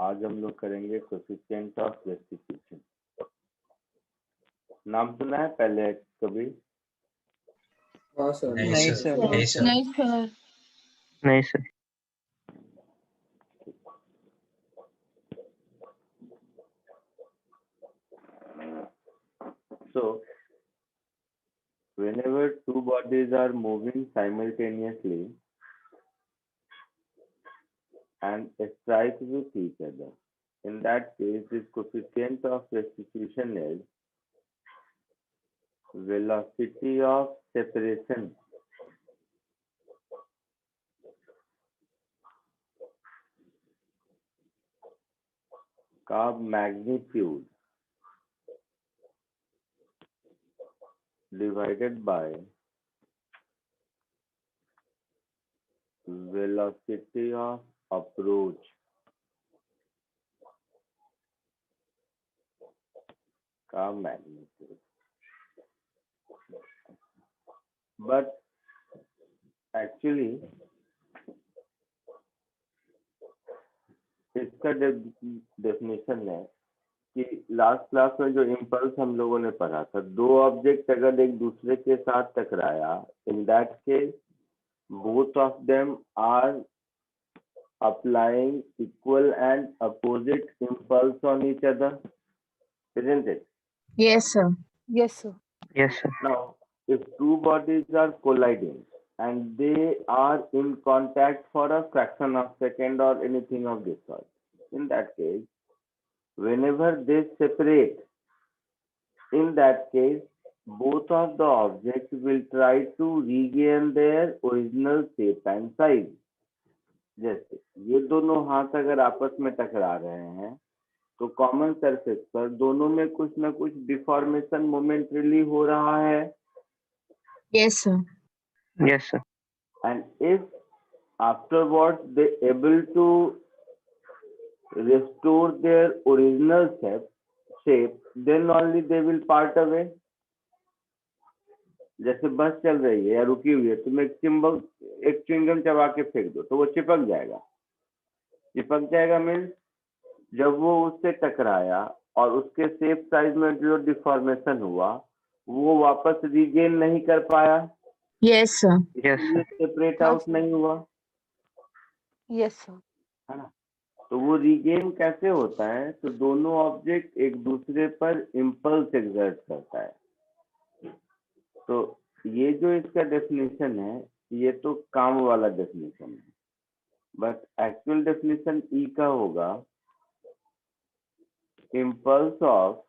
आज हम लोग करेंगे कोएफिशिएंट ऑफ रेस्टिट्यूशन। नाम सुना है पहले कभी? हाँ सर। नहीं सर। नहीं सर। नहीं सर। नहीं sir. So, whenever two bodies are moving simultaneously and strike with each other, in that case, the coefficient of restitution is velocity of separation का magnitude divided by velocity of approach का magnitude. But actually इसका definition है कि last class में जो impulse हम लोगों ने पढ़ा था, दो ऑब्जेक्ट अगर एक दूसरे के साथ टकराया, in that case both of them are applying equal and opposite impulse on each other, isn't it? Yes sir. Yes sir. Yes sir. Now, if two bodies are colliding and they are in contact for a fraction of second or anything of this sort, in that case, whenever they separate, in that case, both of the objects will try to regain their original shape and size. जैसे ये दोनों हाथ अगर आपस में टकरा रहे हैं तो कॉमन सरफेस पर दोनों में कुछ ना कुछ डिफॉर्मेशन मोमेंटरीली हो रहा है. Yes sir. Yes sir. And if afterwards they able to restore their original shape, then only they will part away. जैसे बस चल रही है या रुकी हुई है, तुम एक च्युइंगम चबा के फेंक दो तो वो चिपक जाएगा. चिपक जाएगा मीन्स जब वो उससे टकराया और उसके शेप साइज में जो डिफॉर्मेशन हुआ वो वापस रीगेन नहीं कर पाया. Yes sir. Yes sir. Separate out नहीं हुआ, Yes sir. है ना. तो वो रीगेन कैसे होता है? तो दोनों ऑब्जेक्ट एक दूसरे पर इम्पल्स एक्सर्ट करता है. तो ये जो इसका डेफिनेशन है ये तो काम वाला डेफिनेशन है, बट एक्चुअल डेफिनेशन ई का होगा impulse of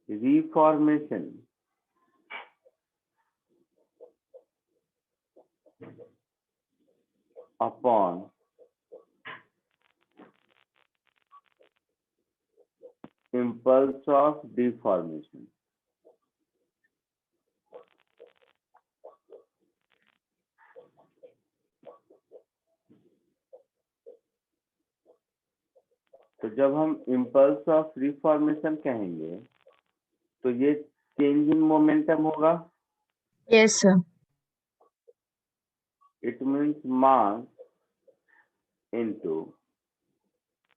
reformation upon impulse of deformation. तो जब हम impulse of reformation कहेंगे तो ये चेंज इन मोमेंटम होगा. Yes sir. It means mass into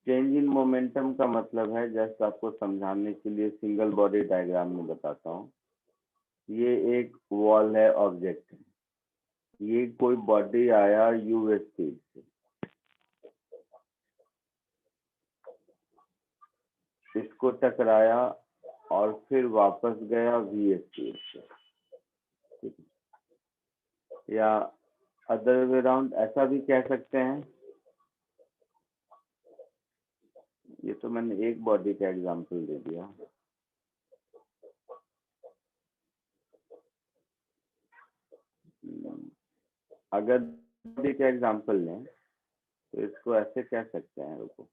change in momentum का मतलब है, जस्ट आपको समझाने के लिए सिंगल बॉडी डायग्राम में बताता हूँ. ये एक वॉल है, ऑब्जेक्ट है, ये कोई बॉडी आया यू स्पीड से, इसको टकराया और फिर वापस गया वी स्पीड से, या अदर वे राउंड ऐसा भी कह सकते हैं. ये तो मैंने एक बॉडी का एग्जांपल दे दिया. अगर बॉडी का एग्जांपल लें तो इसको ऐसे कह सकते हैं. रुको,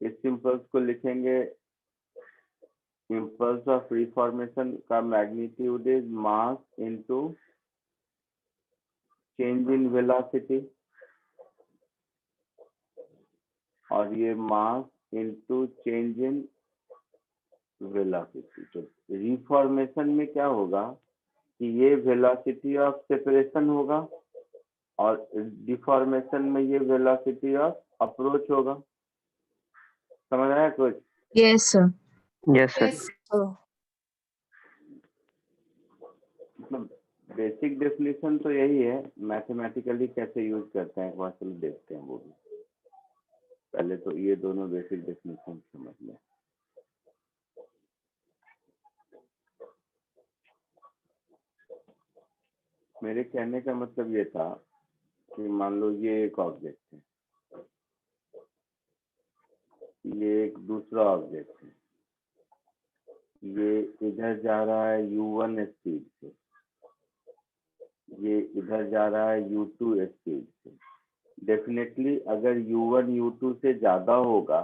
इस इम्पल्स को लिखेंगे इम्पल्स ऑफ रिफॉर्मेशन का magnitude is mass into change in velocity, और ये mass into change in velocity. तो रिफॉर्मेशन में क्या होगा कि ये वेलोसिटी ऑफ सेपरेशन होगा और डिफॉर्मेशन में ये वेलोसिटी ऑफ अप्रोच होगा। समझ आया कुछ? Yes, sir. Yes, sir. sir. मतलब बेसिक डेफिनेशन तो यही है, मैथमेटिकली कैसे यूज करते हैं एक बार चलो देखते हैं वो भी। पहले तो ये दोनों बेसिक डेफिनेशन समझ लें। मेरे कहने का मतलब ये था कि मान लो ये एक ऑब्जेक्ट है, ये एक दूसरा ऑब्जेक्ट है, ये इधर जा रहा है u1 स्पीड से, ये इधर जा रहा है u2 स्पीड से। डेफिनेटली अगर u1 u2 से ज्यादा होगा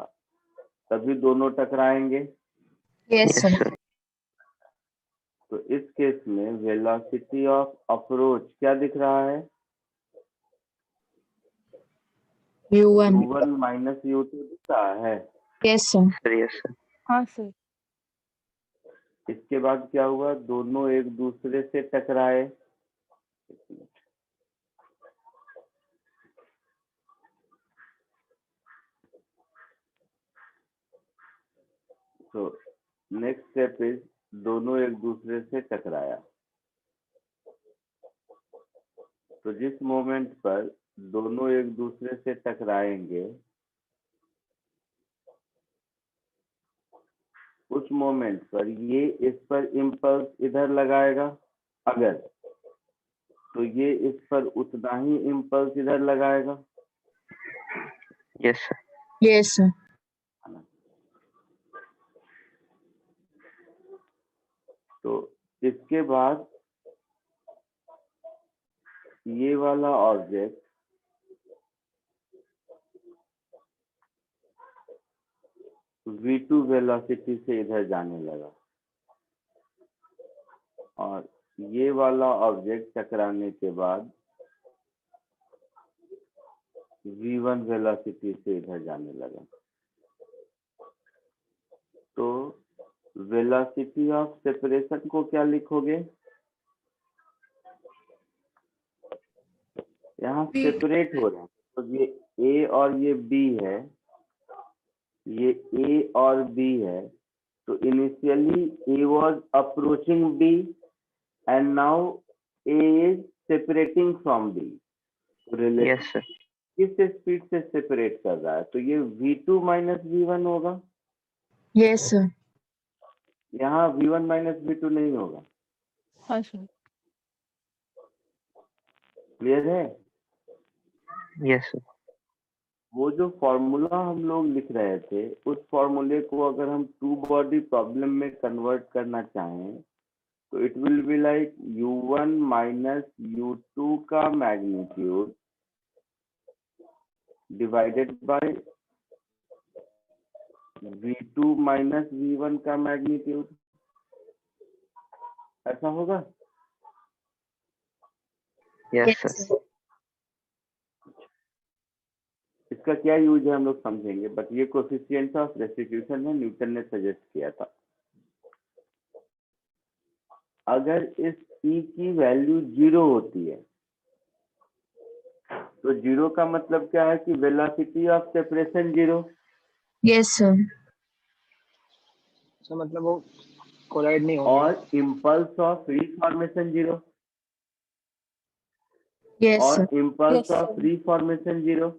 तभी दोनों टकराएंगे। Yes, Yes, sir. sir. तो इस केस में वेलोसिटी ऑफ अप्रोच क्या दिख रहा है? U1. u1 माइनस u2 दिख रहा है। Yes, sir. Sir, yes, sir. हाँ सर। इसके बाद क्या हुआ? दोनों एक दूसरे से टकराए। तो नेक्स्ट स्टेप इज दोनों एक दूसरे से टकराया। तो जिस मोमेंट पर दोनों एक दूसरे से टकराएंगे उस मोमेंट पर ये इस पर इम्पल्स इधर लगाएगा अगर, तो ये इस पर उतना ही इम्पल्स इधर लगाएगा। Yes, sir. Yes, sir. तो इसके बाद ये वाला ऑब्जेक्ट v2 वेलोसिटी से इधर जाने लगा और ये वाला ऑब्जेक्ट टकराने के बाद v1 वेलोसिटी से इधर जाने लगा। तो वेलोसिटी ऑफ सेपरेशन को क्या लिखोगे? यहाँ सेपरेट हो रहे हैं तो ये A और ये B है, ये A और B है। तो initially A was approaching B and now A is separating from B। Yes, sir. किस स्पीड से सेपरेट कर रहा है? तो ये v2 माइनस v1 होगा। Yes, sir. यहाँ v1 माइनस v2 नहीं होगा। हाँ सर। क्लियर है? Yes, sir. वो जो फॉर्मूला हम लोग लिख रहे थे उस फॉर्मूले को अगर हम टू बॉडी प्रॉब्लम में कन्वर्ट करना चाहें तो it will be like u1 minus u2 का magnitude divided by v2 minus v1 का मैग्नीट्यूड। ऐसा होगा? Yes, sir. sir. इसका क्या यूज है हम लोग समझेंगे, बट ये कोफिशिएंट ऑफ रेस्टिट्यूशन है, न्यूटन ने सजेस्ट किया था। अगर इस E की वैल्यू 0 होती है तो 0 का मतलब क्या है कि velocity of separation 0। Yes, sir. तो मतलब वो कोलाइड नहीं होंगे। और इम्पल्स ऑफ रीफॉर्मेशन 0। Yes, sir. और impulse Yes, of sir. रीफॉर्मेशन 0।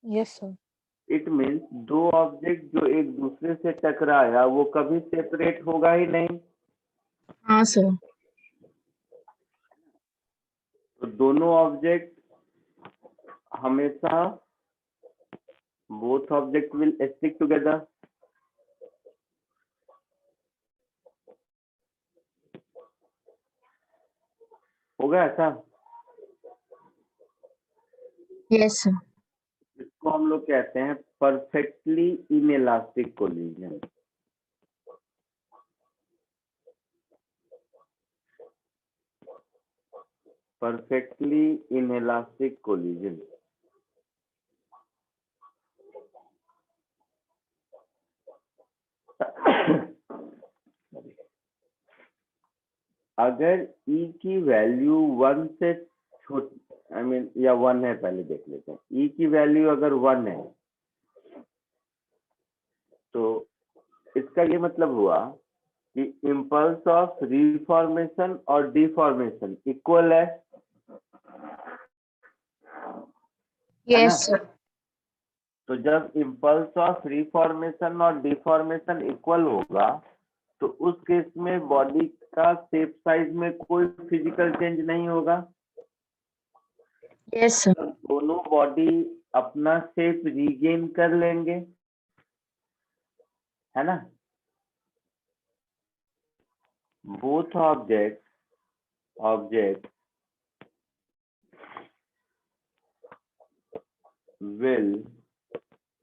Yes sir. It means दो ऑब्जेक्ट जो एक दूसरे से टकराया वो कभी सेपरेट होगा ही नहीं। हाँ sir. तो दोनों ऑब्जेक्ट हमेशा both objects will stick together। होगा ऐसा? Yes, sir. इसको हम लोग कहते हैं perfectly inelastic collision. Perfectly inelastic collision. अगर E की वैल्यू 1 से छोटी या 1 है, पहले देख लेते हैं। ई की वैल्यू अगर 1 है तो इसका ये मतलब हुआ कि इम्पल्स ऑफ रिफॉर्मेशन और डिफॉर्मेशन इक्वल है Yes, sir. तो जब इम्पल्स ऑफ रिफॉर्मेशन और डिफॉर्मेशन इक्वल होगा तो उस केस में बॉडी का शेप साइज में कोई फिजिकल चेंज नहीं होगा। Yes, sir. दोनों बॉडी अपना शेप रीगेन कर लेंगे, है ना। Both object will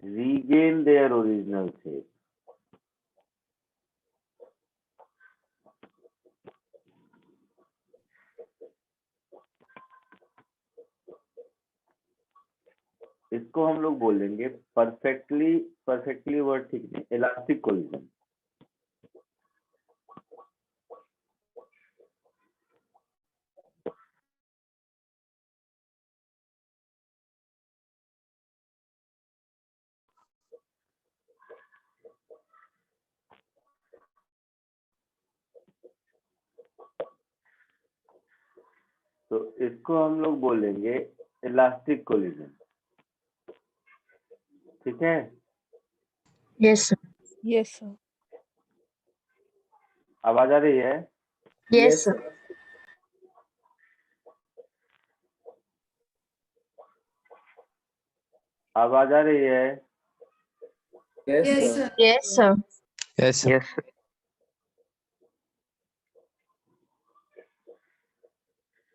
regain their original shape। इसको हम लोग बोलेंगे परफेक्टली वर्ड ठीक नहीं, इलास्टिक कोलिजन। तो इसको हम लोग बोलेंगे इलास्टिक कोलिजन, ठीक है। Yes, sir. Yes, sir. आवाज आ रही है? Yes, sir. आवाज आ रही है? Yes, sir. Yes, sir. Yes, sir. Yes, sir.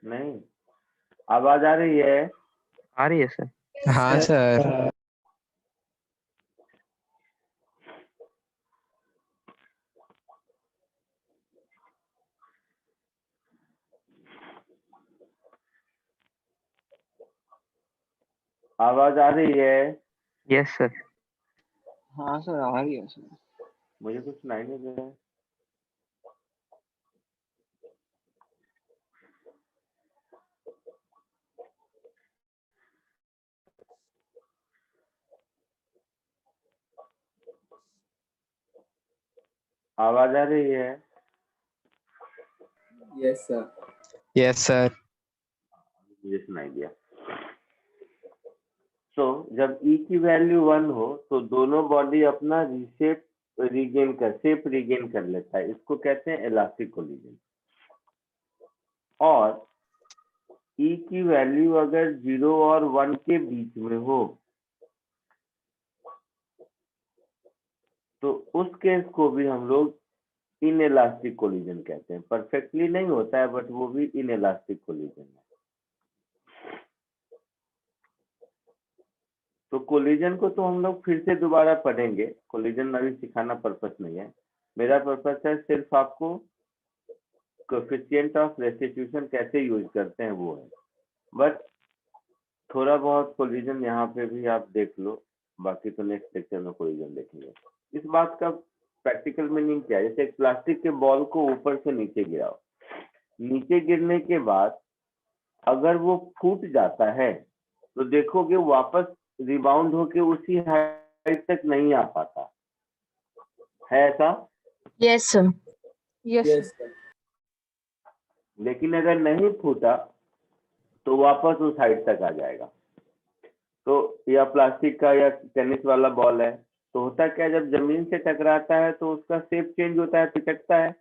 नहीं, आवाज आ रही है? आ रही है सर। हाँ सर। आवाज आ रही है? Yes sir. हाँ सर, आ रही है सर। मुझे कुछ सुनाई नहीं दे रहा है। आवाज आ रही है? Yes, sir. Yes, sir. मुझे सुनाई दिया। जब E की वैल्यू 1 हो तो दोनों बॉडी अपना शेप रीगेन कर लेता है, इसको कहते हैं इलास्टिक कोलिजन। और E की वैल्यू अगर 0 और 1 के बीच में हो तो उस केस को भी हम लोग इनइलास्टिक कोलिजन कहते हैं। परफेक्टली नहीं होता है बट वो भी इनइलास्टिक कोलिजन है। तो कोलिजन को तो हम लोग फिर से दोबारा पढ़ेंगे, कोलिजन अभी सिखाना पर्पस नहीं है। मेरा पर्पस है सिर्फ आपको कोएफिशिएंट ऑफ रेस्टिट्यूशन कैसे यूज करते हैं वो है। बट थोड़ा बहुत कोलिजन यहाँ पे भी आप देख लो, बाकी तो नेक्स्ट लेक्चर में कोलिजन देखेंगे। इस बात का प्रैक्टिकल मीनिंग क्या है? जैसे एक प्लास्टिक के बॉल को ऊपर से नीचे गिराओ, नीचे गिरने के बाद अगर वो फूट जाता है तो देखोगे वापस रिबाउंड होके उसी हाइट तक नहीं आ पाता है, ऐसा? Yes, sir. Yes, Yes, sir. sir. लेकिन अगर नहीं फूटा तो वापस उस हाइट तक आ जाएगा। तो या प्लास्टिक का या टेनिस वाला बॉल है तो होता क्या, जब जमीन से टकराता है तो उसका शेप चेंज होता है, पिचकता है,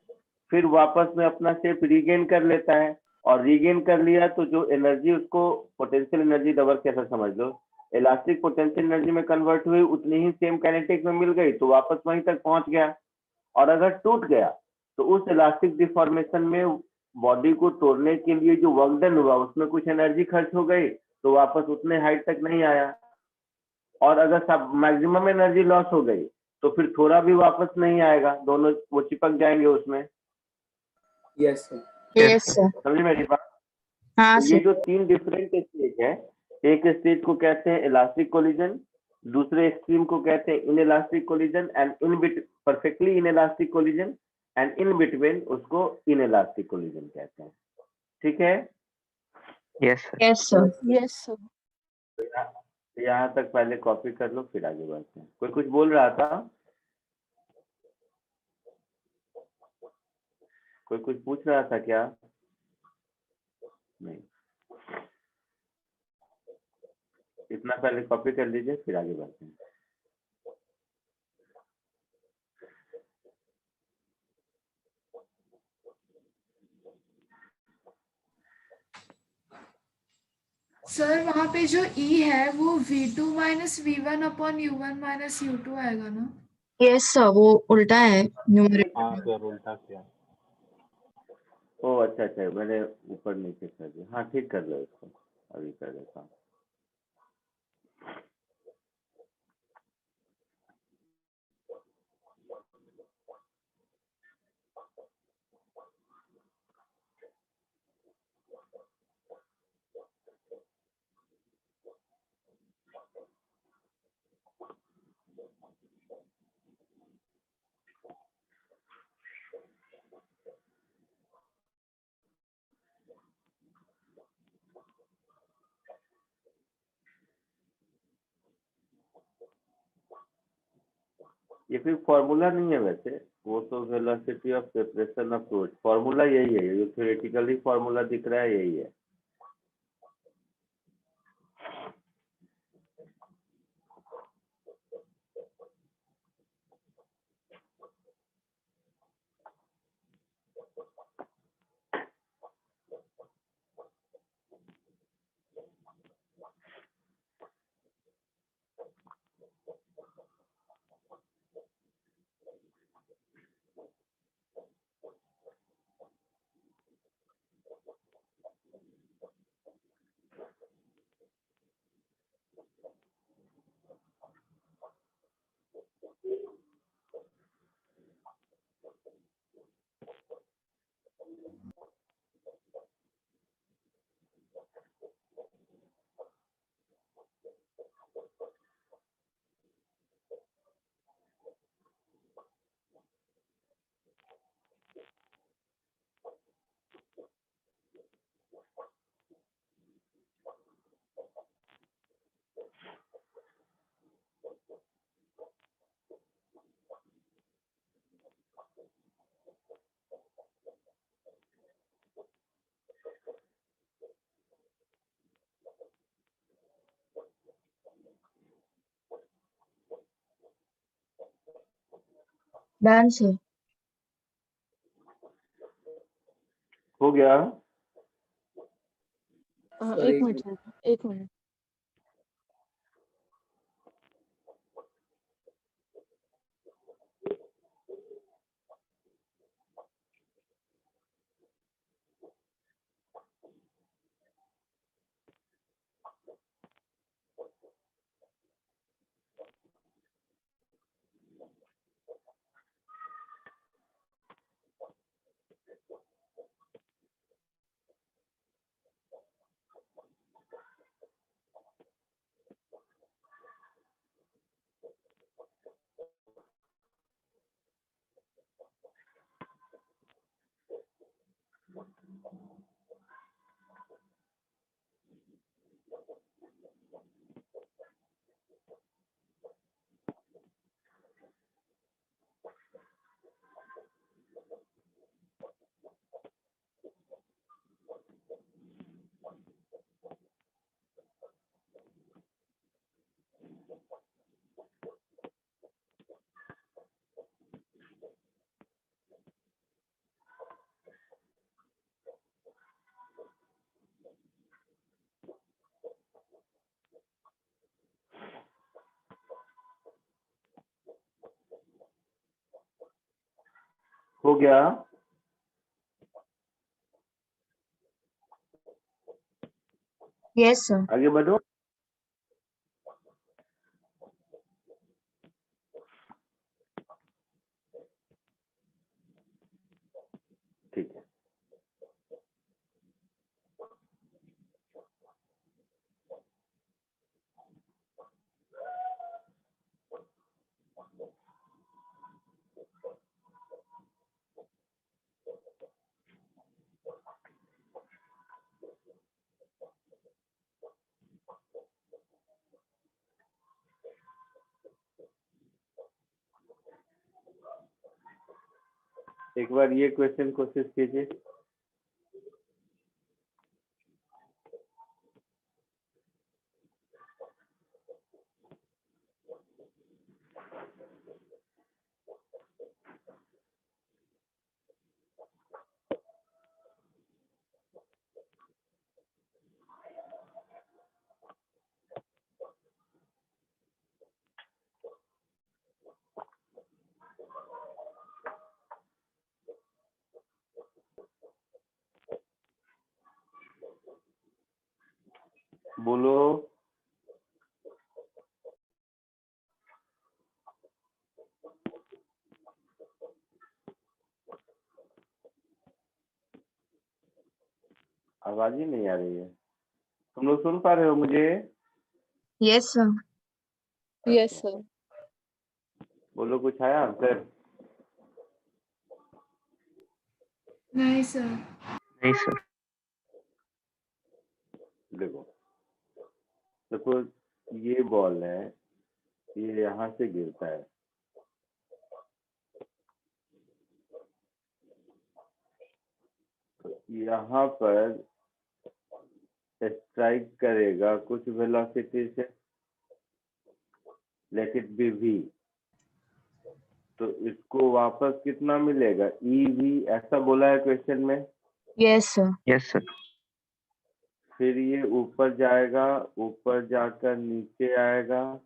फिर वापस में अपना शेप रीगेन कर लेता है। और रीगेन कर लिया तो जो एनर्जी उसको पोटेंशियल एनर्जी डबल कैसा समझ लो, इलास्टिक पोटेंशियल एनर्जी में कन्वर्ट हुई, उतनी ही सेम काइनेटिक में मिल गई तो वापस वहीं तक पहुंच गया। और अगर टूट गया तो उस इलास्टिक डिफॉर्मेशन में बॉडी को तोड़ने के लिए जो वर्क डन हुआ उसमें कुछ एनर्जी खर्च हो गई तो वापस उतने हाइट तक नहीं आया। और अगर सब मैक्सिमम एनर्जी लॉस हो गई तो फिर थोड़ा भी वापस नहीं आएगा, दोनों वो चिपक जाएंगे उसमें। Yes, sir. Yes, sir. समझे मेरी बात? हाँ तो ये sir. जो 3 डिफरेंट स्टेज है, एक स्टेज को कहते हैं इलास्टिक कोलिजन, दूसरे एक्सट्रीम को कहते हैं inelastic collision and perfectly inelastic collision, and in between उसको इनइलास्टिक कोलिजन कहते हैं। ठीक है? Yes, sir. Yes, sir. Yes, sir. यहाँ तक पहले कॉपी कर लो फिर आगे बढ़ते हैं। कोई कुछ बोल रहा था? कोई कुछ पूछ रहा था क्या? नहीं। इतना पहले कॉपी कर लीजिए फिर आगे बढ़ते हैं। सर वहाँ पे जो E है वो V2 minus V1 upon U1 minus U2 आएगा ना? Yes, sir. वो उल्टा है न्यूमरेटर हाँ में। सर उल्टा किया। ओ अच्छा अच्छा, मैंने ऊपर नीचे कर दिया। हाँ ठीक कर लो इसको, अभी कर देता हूँ। ये फिर फॉर्मूला नहीं है वैसे, वो तो velocity of separation of fluid, formula यही है, जो थ्योरेटिकली फॉर्मूला दिख रहा है यही है। Done, sir. हो गया? सर एक मिनट सर, एक मिनट। हो गया? Yes, sir. आगे बढ़ो। ठीक है। एक बार ये क्वेश्चन कोशिश कीजिए। बोलो। आवाज ही नहीं आ रही है। तुम लोग सुन पा रहे हो मुझे? Yes, sir. Yes, sir. बोलो, कुछ आया आंसर? नहीं सर। नहीं सर। देखो देखो, ये बॉल है, ये यहाँ से गिरता है, तो यहाँ पर स्ट्राइक करेगा कुछ वेलोसिटी से, लेट इट बी v, तो इसको वापस कितना मिलेगा? ev, ऐसा बोला है क्वेश्चन में। Yes, sir. Yes sir. फिर ये ऊपर जाएगा, ऊपर जाकर नीचे आएगा,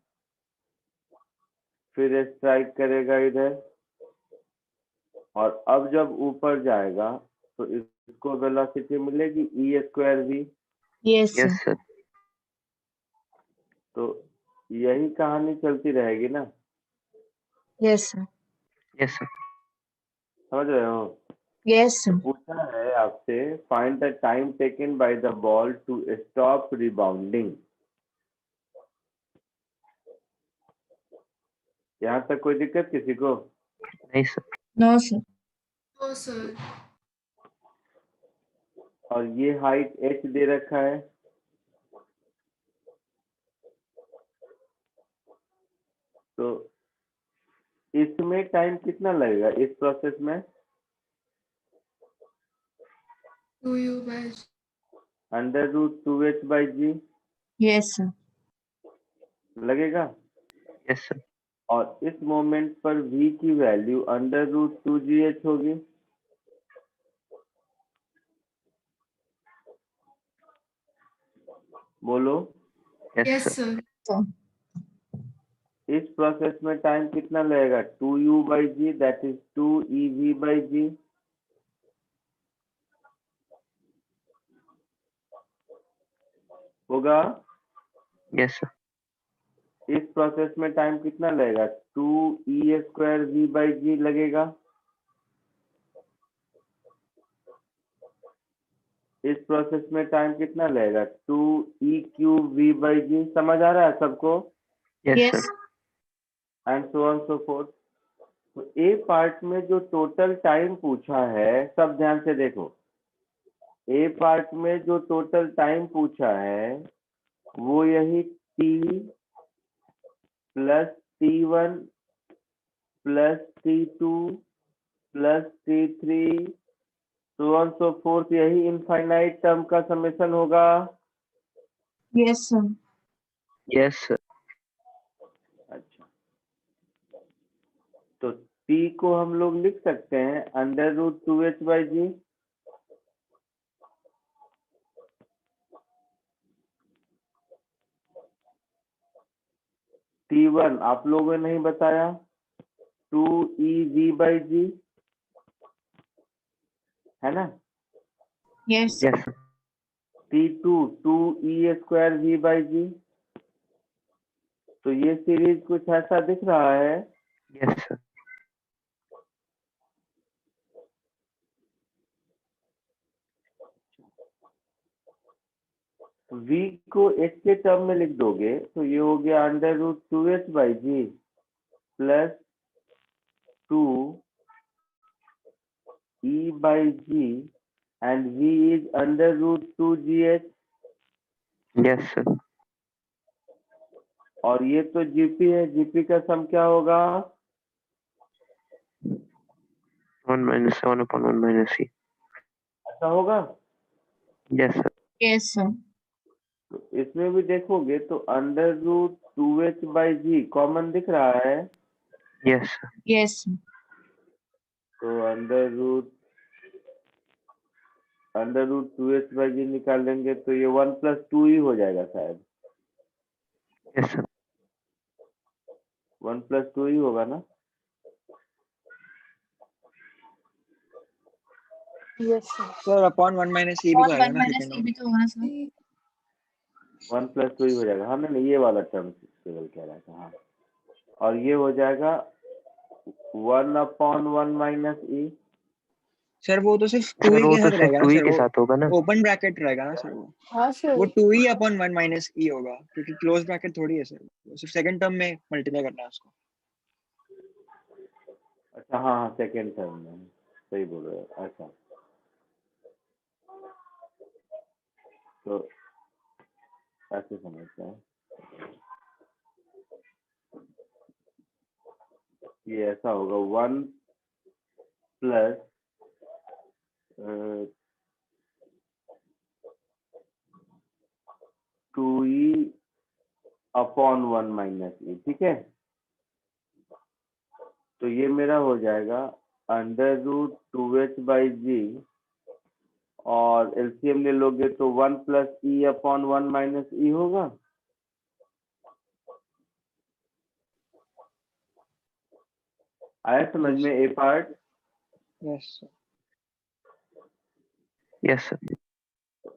फिर स्ट्राइक करेगा इधर, और अब जब ऊपर जाएगा तो इसको वेलोसिटी मिलेगी e²v। Yes, sir. Yes sir. तो यही कहानी चलती रहेगी ना? Yes, sir. Yes sir. समझ रहे हो? Yes, sir. पूछा है आपसे, find the time taken by the ball to stop rebounding. यहाँ तक कोई दिक्कत किसी को? नहीं sir. No, sir. Oh sir. और ये हाइट h दे रखा है, तो इसमें टाइम कितना लगेगा इस प्रोसेस में? 2u/g। √2h/g Yes, sir. लगेगा। Yes sir. और इस मोमेंट पर v की वैल्यू √2gh होगी। बोलो। Yes yes sir. सर। इस प्रोसेस में टाइम कितना लगेगा? 2u/g, that is 2ev/g। होगा। Yes sir. इस प्रोसेस में टाइम कितना लगेगा? 2e²v/g लगेगा। इस प्रोसेस में टाइम कितना लगेगा? 2e³ समझ आ रहा है सबको? Yes Yes. Sir. And so on so fourth. तो ए पार्ट में जो टोटल टाइम पूछा है, सब ध्यान से देखो। ए पार्ट में जो टोटल टाइम पूछा है वो यही t plus t1 plus t2 plus t3 so on so fourth, यही इनफाइनाइट टर्म का समेशन होगा। Yes, sir. Yes sir. अच्छा, तो t को हम लोग लिख सकते हैं √2h/g। t1 आप लोगों ने नहीं बताया, 2ev/g है ना? Yes, sir. Yes sir. t2 2e²v/g। तो ये सीरीज कुछ ऐसा दिख रहा है। Yes sir. v को h के टर्म में लिख दोगे तो ये हो गया √2h/g plus 2e/g and v is √2gh। Yes sir. और ये तो जीपी है, जीपी का सम क्या होगा? 1 minus 7 upon 1 minus e. ऐसा होगा? Yes, sir. Yes, sir. तो इसमें भी देखोगे तो अंडर रूट 2h/g कॉमन दिख रहा है, Yes, sir. Yes, sir. तो अंडर रूट 2h/g निकालेंगे तो ये 1 + 2 ही हो जाएगा शायद। Yes, sir. 1 + 2 ही होगा ना? Yes, sir. Sir upon 1 minus e भी तो और आएगा 1 ना minus सेकंड e भी तो होगा ना सर। 1 + 2 ही हो जाएगा। हाँ नहीं ये वाला टर्म केवल कह रहा था। हाँ, और ये हो जाएगा 1/1 माइनस ई। सर वो तो सिर्फ 2 सर ही वो के तो साथ सिर्फ रहेगा ना 2 ही सर, के वो साथ होगा ना। ओपन ब्रैकेट रहेगा ना सर, हाँ वो सर। 2 ही अपॉन 1 माइनस ई होगा क्योंकि क्लोज ब्रैकेट थोड़ी है सर, वो सिर्फ सेकंड टर्म में मल्टीप्लाई करना है उसको। अच्छा हाँ हाँ सेकेंड टर्म में सही बोल रहे हो। अच्छा तो ऐसे समझते हैं, ये ऐसा होगा 1 + 2e अपॉन 1 माइनस ई, ठीक है। तो ये मेरा हो जाएगा अंडर रूट 2h/g और एलसीएम ले लोगे तो 1 + e अपॉन 1 माइनस ई होगा। आया समझ में A part? Yes sir. Yes, sir.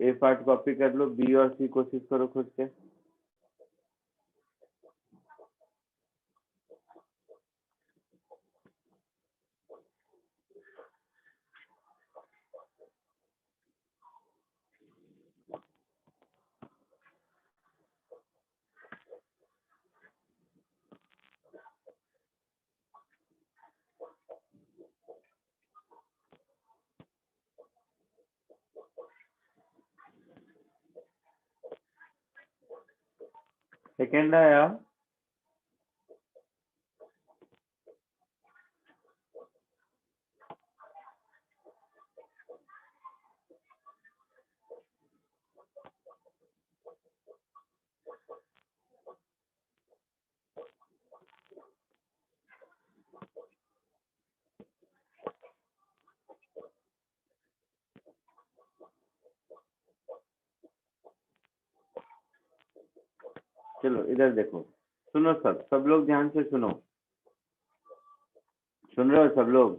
A part copy कर लो, बी और सी कोशिश करो खुद से। सेकेंड आया? चलो इधर देखो, सुनो सब लोग ध्यान से सुनो। सुन रहे हो सब लोग?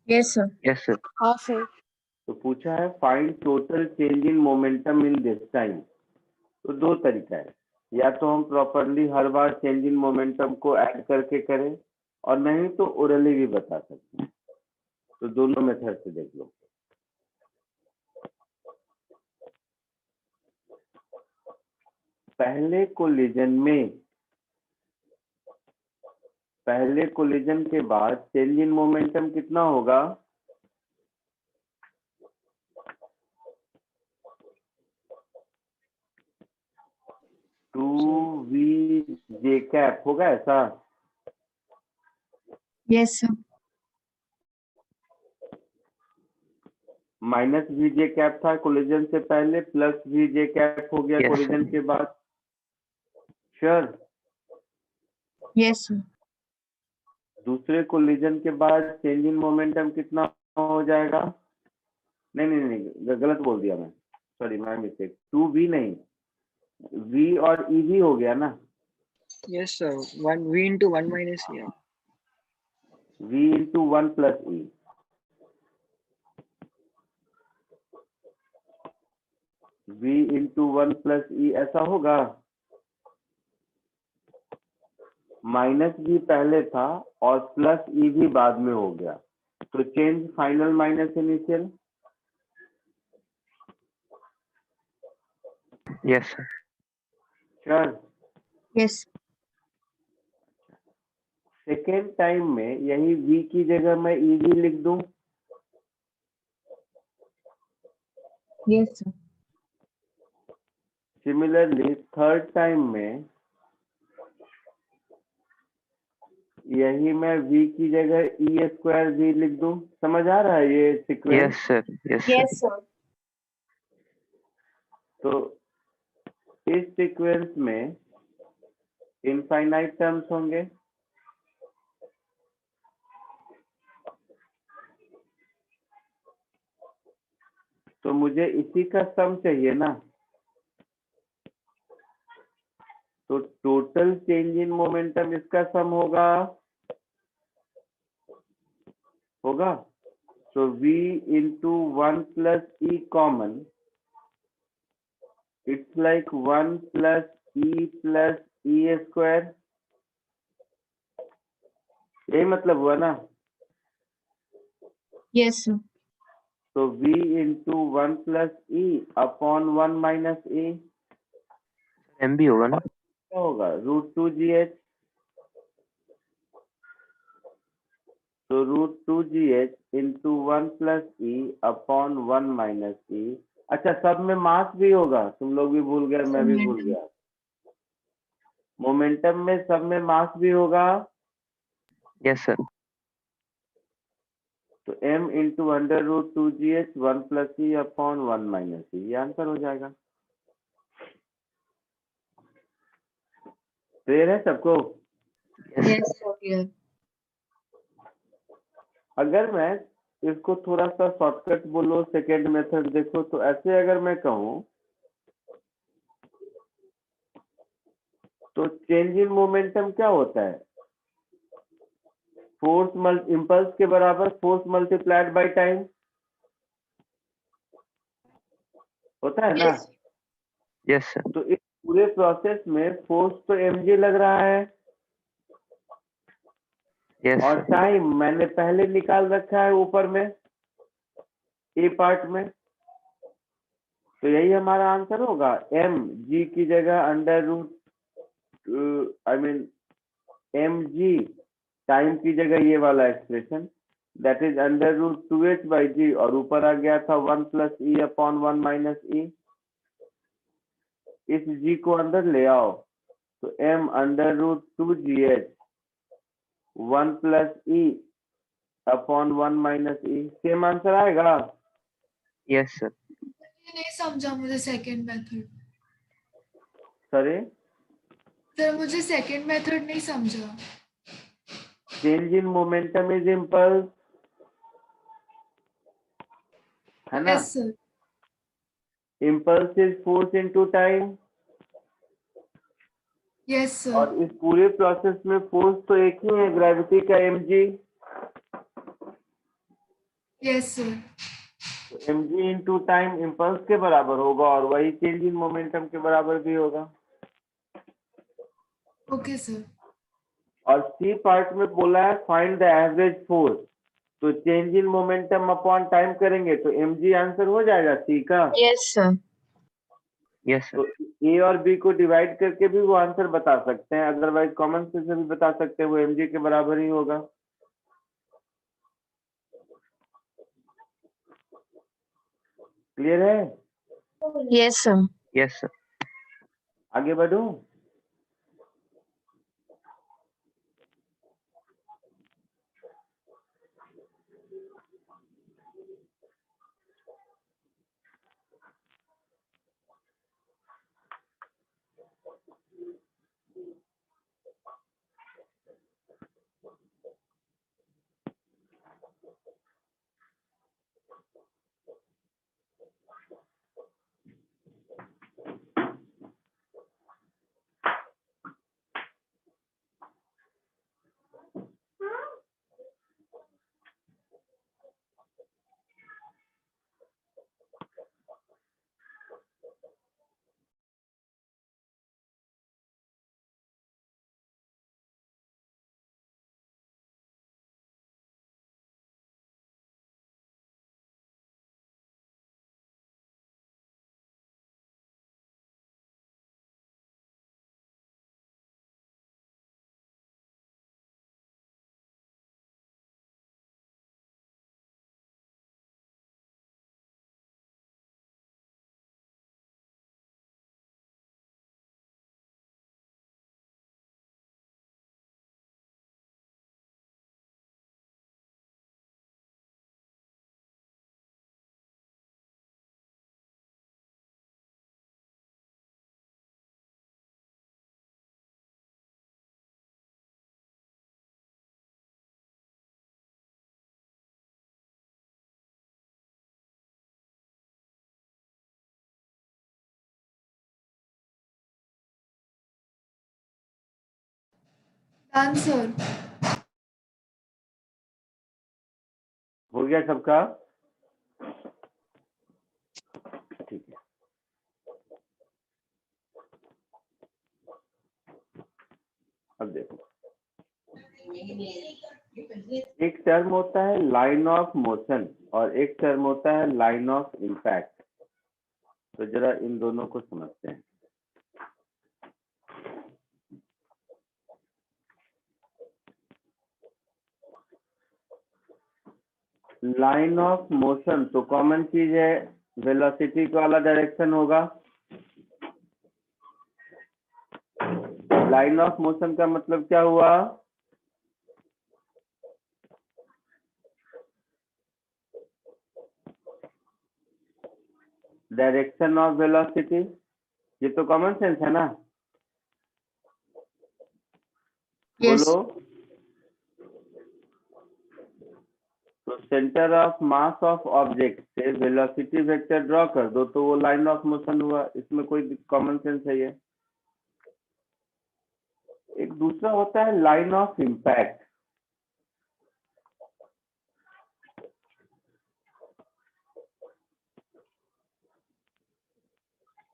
Yes, sir. Yes, sir. हाँ सर। तो पूछा है find total change in momentum in this time. तो दो तरीका है, या तो हम properly her bar change in momentum को ऐड करके करें और नहीं तो ओरली भी बता सकते हैं। तो दोनों मेथड से देख लो। पहले कोलिजन के बाद चेंज इन मोमेंटम कितना होगा? टू वी जे कैप होगा ऐसा? Yes, sir. Minus v j cap था कोलिजन से पहले, प्लस वी जे कैप हो गया Yes, कोलिजन sir. के बाद। श्योर? Yes, sir. दूसरे कोलिजन के बाद चेंज इन मोमेंटम कितना हो जाएगा? नहीं गलत बोल दिया मैं, सॉरी माय मिस्टेक। 2v नहीं, v और e भी हो गया ना। Yes sir, 1 v into 1 minus e। v into 1 plus e। v into 1 plus e ऐसा होगा। माइनस भी पहले था और प्लस ई भी बाद में हो गया, तो change final minus initial. Yes, sir. Sure? Yes. Second time में यही v की जगह मैं ई भी लिख दूं। Yes, sir. Similarly third time में यही मैं v की जगह e स्क्वायर v लिख दूं, समझ आ रहा है ये sequence? Yes, sir. Yes, sir. Yes, sir. तो इस सीक्वेंस में इनफाइनाइट टर्म्स होंगे, तो मुझे इसी का सम चाहिए ना। तो टोटल चेंज इन मोमेंटम इसका सम होगा। तो v into 1 plus e common, it's like 1 plus e square, यही मतलब हुआ ना। Yes, sir. तो v into 1 plus e upon 1 minus e MB होगा ना? क्या होगा? √2gh। तो √2gh into 1 plus e upon 1 minus e। अच्छा, सब में मास भी होगा, तुम लोग भी भूल गए, मैं भी भूल गया। मोमेंटम में सब में मास भी होगा। Yes, sir. तो m into √2gh 1 plus e upon 1 minus e, ये आंसर हो जाएगा। क्लियर है सबको? Yes, Yes, sir. Clear. अगर मैं इसको थोड़ा सा शॉर्टकट बोलो, सेकेंड मेथड देखो, तो ऐसे अगर मैं कहूँ तो चेंज इन मोमेंटम क्या होता है? फोर्स इम्पल्स के बराबर फोर्स मल्टीप्लाइड बाय टाइम होता है ना। Yes. yes, sir. तो इस पूरे प्रोसेस में फोर्स तो mg लग रहा है, Yes, और sir. टाइम मैंने पहले निकाल रखा है ऊपर में ए पार्ट में। तो यही हमारा आंसर होगा। m g की जगह under root I mean mg time की जगह ये वाला expression, that is under root 2h by g, और ऊपर आ गया था 1 plus e upon 1 minus e. इस g को अंदर ले आओ, तो m under root 2gh 1 plus e upon 1 minus e, same answer आएगा। Yes, sir. ये नहीं समझा मुझे सेकंड मेथड। सॉरी, सर मुझे सेकंड मेथड नहीं समझा। Change in momentum is impulse, है ना। Yes sir. Impulse is force into time, yes sir. और इस पूरे प्रोसेस में फोर्स तो एक ही है, ग्रेविटी का mg। Yes sir. mg into time impulse के बराबर होगा, और वही चेंज इन मोमेंटम के बराबर भी होगा। Okay sir. और सी पार्ट में बोला है फाइंड द एवरेज फोर्स, तो change in momentum upon time करेंगे तो mg आंसर हो जाएगा सी का। Yes, sir. Yes, sir. तो ए और बी को डिवाइड करके भी वो आंसर बता सकते हैं, अदरवाइज कॉमन सेंस से भी बता सकते हैं, वो mg के बराबर ही होगा। क्लियर है? Yes, sir. Yes, sir. आगे बढ़ूं? Done sir. हो गया सबका? ठीक है। अब देखो, एक टर्म होता है लाइन ऑफ मोशन और एक टर्म होता है लाइन ऑफ इम्पैक्ट। तो जरा इन दोनों को समझते हैं। लाइन ऑफ मोशन तो कॉमन चीज है, वेलोसिटी वाला डायरेक्शन होगा। लाइन ऑफ मोशन का मतलब क्या हुआ? Direction of velocity. ये तो कॉमन सेंस है ना? Yes. बोलो। तो centre of mass of object से वेलोसिटी वेक्टर ड्रॉ कर दो तो वो लाइन ऑफ मोशन हुआ। इसमें कोई कॉमन सेंस है ये? एक दूसरा होता है line of impact.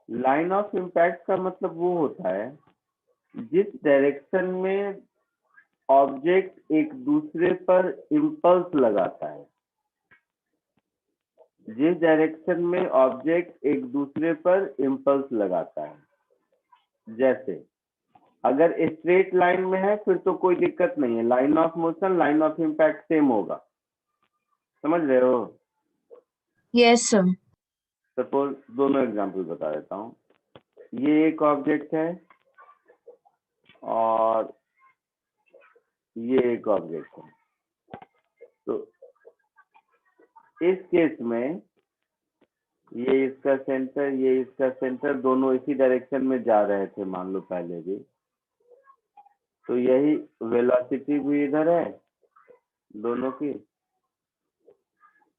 Line of impact का मतलब वो होता है जिस डायरेक्शन में ऑब्जेक्ट एक दूसरे पर इम्पल्स लगाता है। जिस डायरेक्शन में ऑब्जेक्ट एक दूसरे पर इम्पल्स लगाता है। जैसे अगर स्ट्रेट लाइन में है फिर तो कोई दिक्कत नहीं है, line of motion line of impact same होगा। समझ रहे हो? Yes, sir. सपोज दोनों एग्जांपल बता देता हूँ। ये एक ऑब्जेक्ट है और ये एक ऑब्जेक्ट है। तो इस केस में ये इसका सेंटर, ये इसका सेंटर, दोनों इसी डायरेक्शन में जा रहे थे मान लो पहले भी। तो यही वेलोसिटी भी इधर है दोनों की।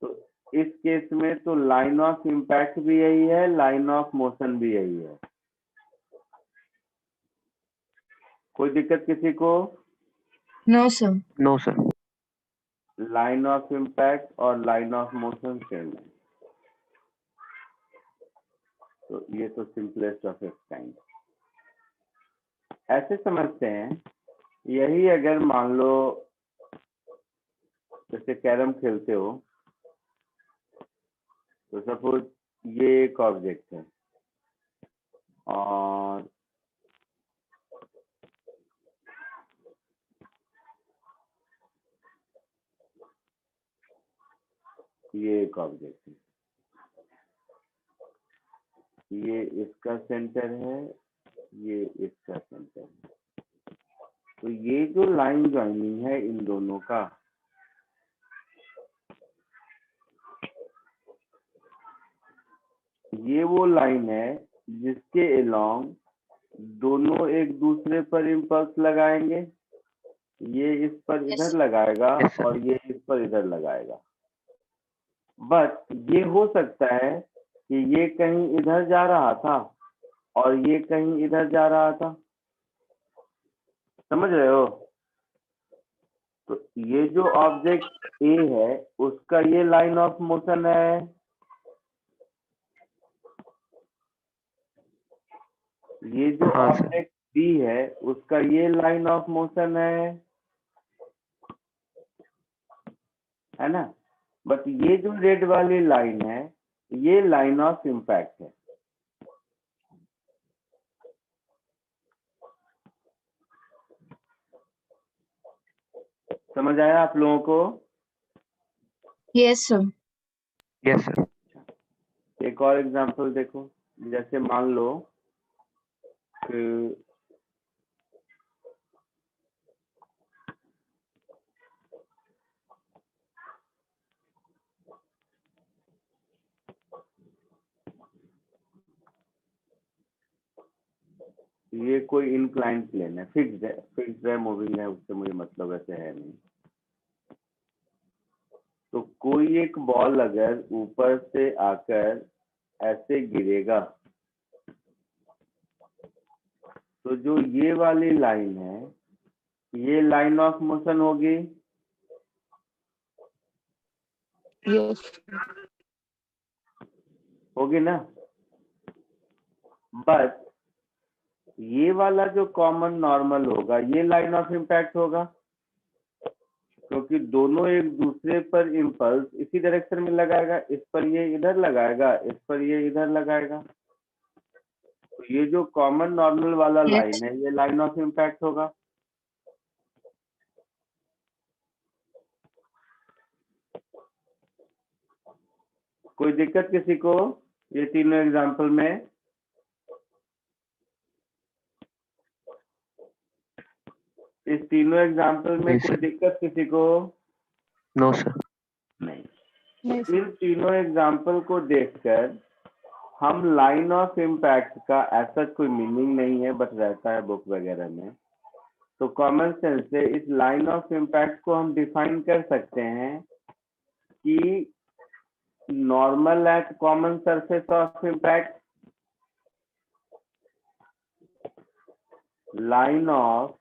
तो इस केस में तो लाइन ऑफ इम्पैक्ट भी यही है, लाइन ऑफ मोशन भी यही है। कोई दिक्कत किसी को? No, sir. No, sir. Line of impact और लाइन ऑफ मोशन सेम है। तो ये तो सिंपलेस्ट ऑफ इट्स काइंड। ऐसे समझते हैं, यही अगर मान लो जैसे कैरम खेलते हो तो सपोज ये एक ऑब्जेक्ट है और ये एक ऑब्जेक्ट है। ये इसका सेंटर है, ये इसका सेंटर है। तो ये जो लाइन जॉइनिंग है इन दोनों का, ये वो लाइन है जिसके अलोंग दोनों एक दूसरे पर इम्पल्स लगाएंगे। ये इस पर Yes. इधर लगाएगा Yes, sir. और ये इस पर इधर लगाएगा। बट ये हो सकता है कि ये कहीं इधर जा रहा था और ये कहीं इधर जा रहा था। समझ रहे हो? तो ये जो ऑब्जेक्ट ए है उसका ये लाइन ऑफ मोशन है। ये जो हाँ, sir. ऑब्जेक्ट बी है उसका ये लाइन ऑफ मोशन है ना? बट ये जो रेड वाली लाइन है ये लाइन ऑफ इम्पैक्ट है। समझ आया आप लोगों को? Yes, sir. Yes, sir. एक और एग्जांपल देखो। जैसे मान लो कि ये कोई इंक्लाइन प्लेन है, फिक्स्ड है, मूविंग है, उससे मुझे मतलब ऐसे है नहीं। तो कोई एक बॉल अगर ऊपर से आकर ऐसे गिरेगा तो जो ये वाली लाइन है ये लाइन ऑफ मोशन होगी, Yes. होगी ना। बट ये वाला जो कॉमन नॉर्मल होगा ये लाइन ऑफ इम्पैक्ट होगा, क्योंकि दोनों एक दूसरे पर इम्पल्स इसी डायरेक्शन में लगाएगा। इस पर ये इधर लगाएगा, इस पर ये इधर लगाएगा। तो ये जो कॉमन नॉर्मल वाला Yes. लाइन है ये लाइन ऑफ इम्पैक्ट होगा। कोई दिक्कत किसी को ये तीनों एग्जांपल में? इस तीनों एग्जांपल में Yes, कोई sir. दिक्कत किसी को? No, sir. नहीं। नहीं सर. इन तीनों एग्जांपल को देखकर हम लाइन ऑफ इम्पैक्ट का ऐसा कोई मीनिंग नहीं है, बट रहता है बुक वगैरह में। तो कॉमन सेंस से इस लाइन ऑफ इम्पैक्ट को हम डिफाइन कर सकते हैं कि normal at common surface of impact, line of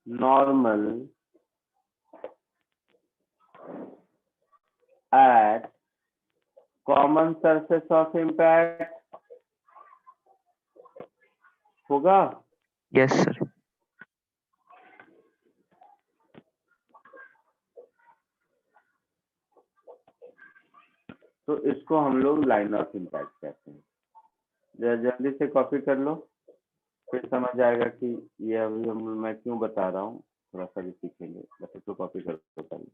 normal at common surface of impact होगा। Yes, sir. तो इसको हम लोग लाइन ऑफ इम्पैक्ट कहते हैं। जरा जल्दी से कॉपी कर लो, फिर समझ आएगा कि ये अभी मैं क्यों बता रहा हूँ। थोड़ा सा भी सीखेंगे, बस इसको कॉपी कर लो पहले।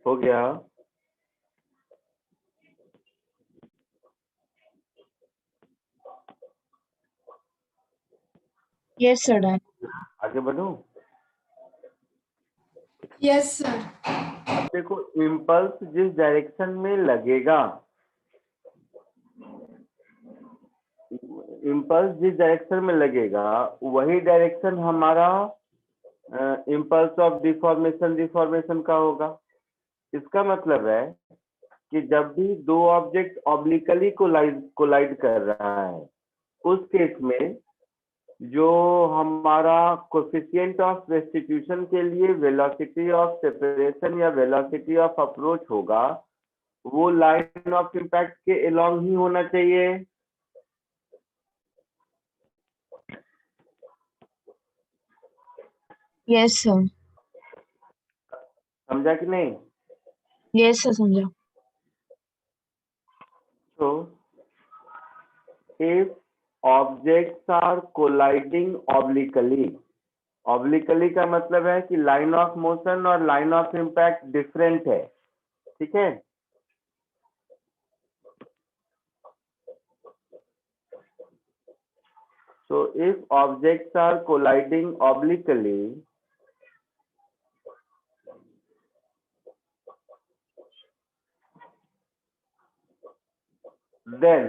हो गया? Yes, sir. Done. आगे बढ़ो। Yes sir. अब देखो, इम्पल्स जिस डायरेक्शन में लगेगा, इम्पल्स जिस डायरेक्शन में लगेगा वही डायरेक्शन हमारा इम्पल्स ऑफ डिफॉर्मेशन का होगा। इसका मतलब है कि जब भी दो ऑब्जेक्ट ऑब्लिकली कोलाइड कर रहा है, उस केस में जो हमारा कोफिशिएंट ऑफ रेस्टिट्यूशन के लिए वेलोसिटी ऑफ सेपरेशन या वेलोसिटी ऑफ अप्रोच होगा, वो लाइन ऑफ इम्पैक्ट के अलोंग ही होना चाहिए। Yes, sir. समझा कि नहीं? Yes, sir. समझा. So, if objects are colliding obliquely का मतलब है कि लाइन ऑफ मोशन और लाइन ऑफ इम्पैक्ट डिफरेंट है, ठीक है। So if objects are colliding obliquely, then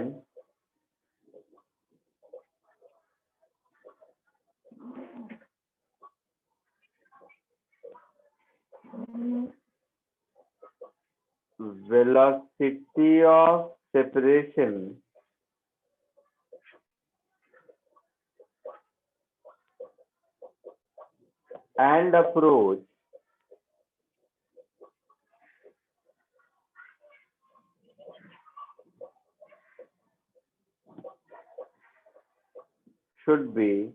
velocity of separation and approach should be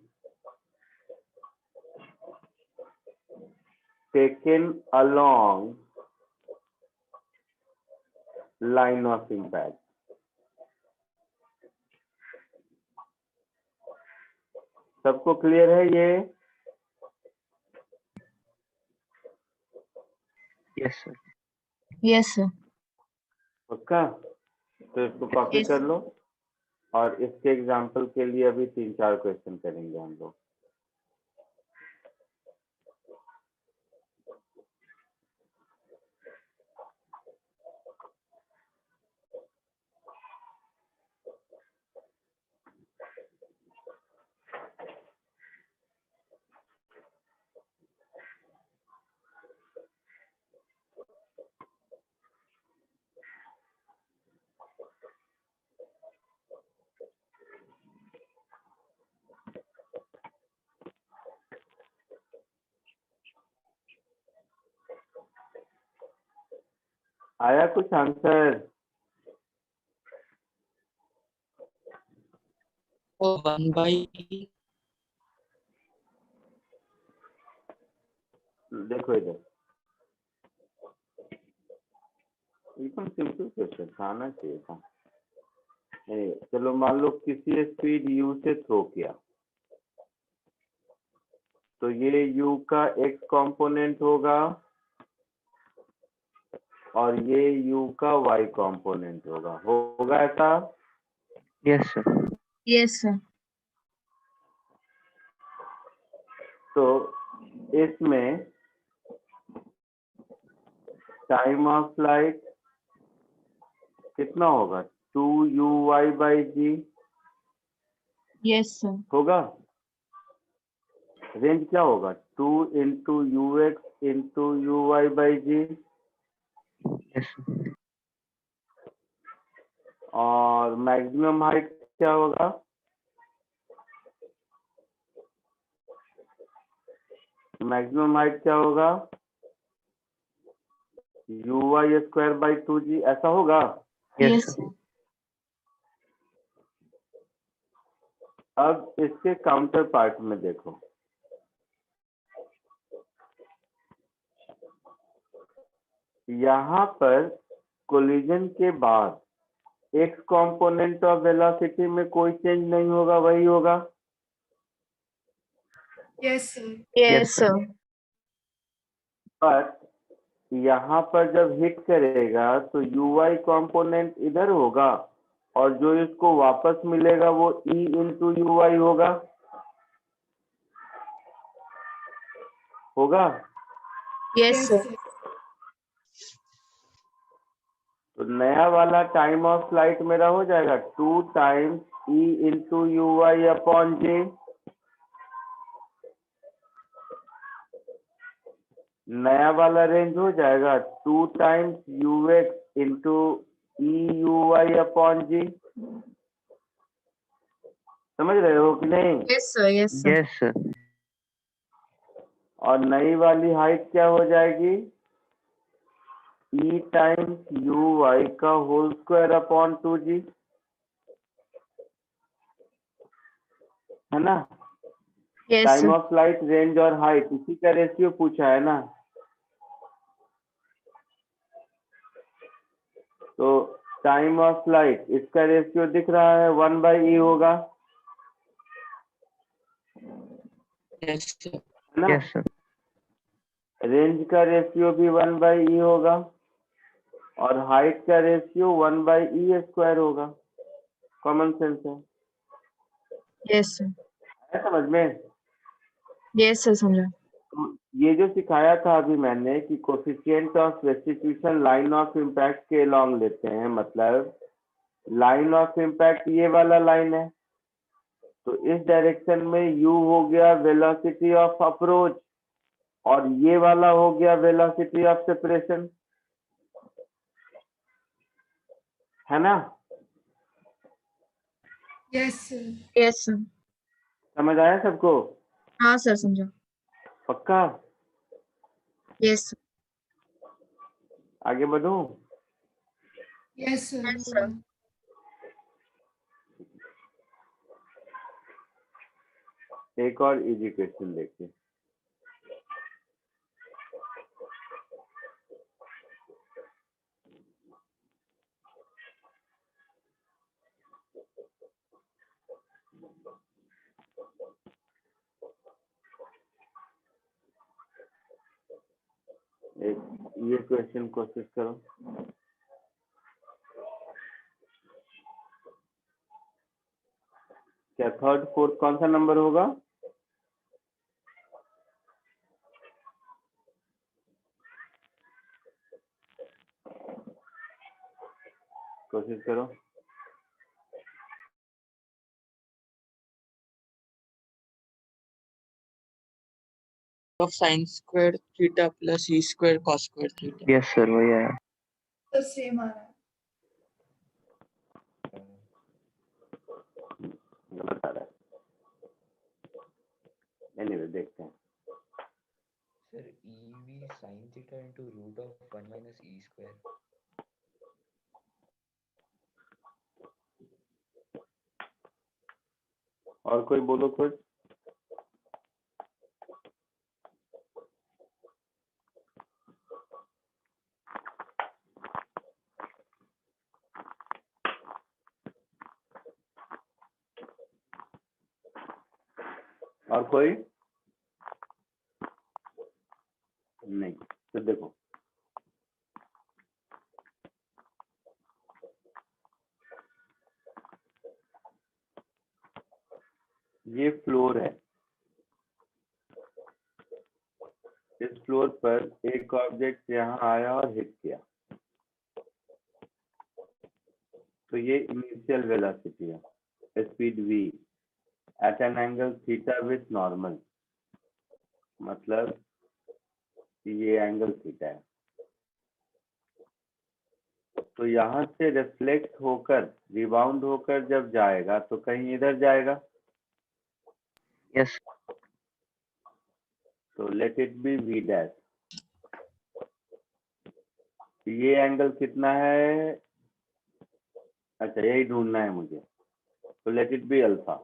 taken along line of impact। सबको clear है ये? Yes, sir. Yes, sir. पक्का? तो इसको कॉपी Yes. कर लो, और इसके एग्जाम्पल के लिए अभी 3-4 क्वेश्चन करेंगे हम लोग। आया कुछ आंसर? वन बाई देखो इधर, एकदम सिंपल क्वेश्चन आना चाहिए था। नहीं, चलो मान लो किसी स्पीड u से थ्रो किया, तो ये u का x कंपोनेंट होगा और ये u का y कंपोनेंट होगा ऐसा? Yes, sir. Yes, sir. तो इसमें टाइम ऑफ फ्लाइट कितना होगा? 2uy/g Yes, sir. होगा। रेंज क्या होगा? 2 into ux into uy/g। Yes, sir. और मैक्सिमम हाइट क्या होगा? मैक्सिमम हाइट क्या होगा? uy²/2g ऐसा होगा। Yes, Yes, sir. sir. अब इसके काउंटर पार्ट में देखो, यहाँ पर कोलिजन के बाद x कंपोनेंट ऑफ वेलोसिटी में कोई चेंज नहीं होगा, वही होगा। Yes, sir. Yes, Yes, sir. sir. पर यहाँ पर जब हिट करेगा तो uy कंपोनेंट इधर होगा और जो इसको वापस मिलेगा वो e into uy होगा। Yes, Yes, sir. sir. तो नया वाला टाइम ऑफ फ्लाइट मेरा हो जाएगा 2 times e into uy/j। नया वाला रेंज हो जाएगा 2 times ux into euy/g। समझ रहे हो कि नहीं? Yes, sir. Yes, sir. Yes, sir. और नई वाली हाइट क्या हो जाएगी? e times uy का होल स्क्वायर अपॉन 2g, है ना? Yes, time sir. Of flight, range और हाइट, इसी का रेशियो पूछा है ना। तो टाइम ऑफ फ्लाइट इसका रेशियो दिख रहा है 1/e होगा, यस सर है ना? Yes, sir. रेंज का रेशियो भी 1/e होगा और हाइट का रेशियो 1/e² होगा। कॉमन सेंस है। Yes, sir. है समझ में? Yes, sir. समझा। तो ये जो सिखाया था अभी मैंने कि coefficient of restitution line of impact के लॉन्ग लेते हैं, मतलब लाइन ऑफ इम्पैक्ट ये वाला लाइन है, तो इस डायरेक्शन में u हो गया वेलोसिटी ऑफ अप्रोच और ये वाला हो गया वेलोसिटी ऑफ सेपरेशन, है ना? Yes, sir. Yes, sir. समझ आया सबको? हाँ सर समझा। पक्का? Yes, sir. आगे बढ़ूं? Yes, sir. Yes, sir. एक और इजी क्वेश्चन देखिए। एक ये क्वेश्चन कोशिश करो। क्या थर्ड फोर्थ कौन सा नंबर होगा? कोशिश करो। Of sine square theta plus E square cos square theta. Yes, sir. वही आया। तो सेम आ रहा है। गलत आ रहा है। एनीवे देखते हैं। Sir, EV sin theta into root of 1 minus e square. और कोई बोलो कुछ। और कोई नहीं? तो देखो, ये फ्लोर है। इस फ्लोर पर एक ऑब्जेक्ट यहाँ आया और हिट किया, तो ये इनिशियल वेलोसिटी है, speed v at an angle theta with normal, मतलब ये एंगल थीटा है। तो यहाँ से रिफ्लेक्ट होकर रिबाउंड होकर जब जाएगा तो कहीं इधर जाएगा, Yes. तो let it be v dash. ये एंगल कितना है? अच्छा, यही ढूंढना है मुझे, तो लेट इट बी अल्फा।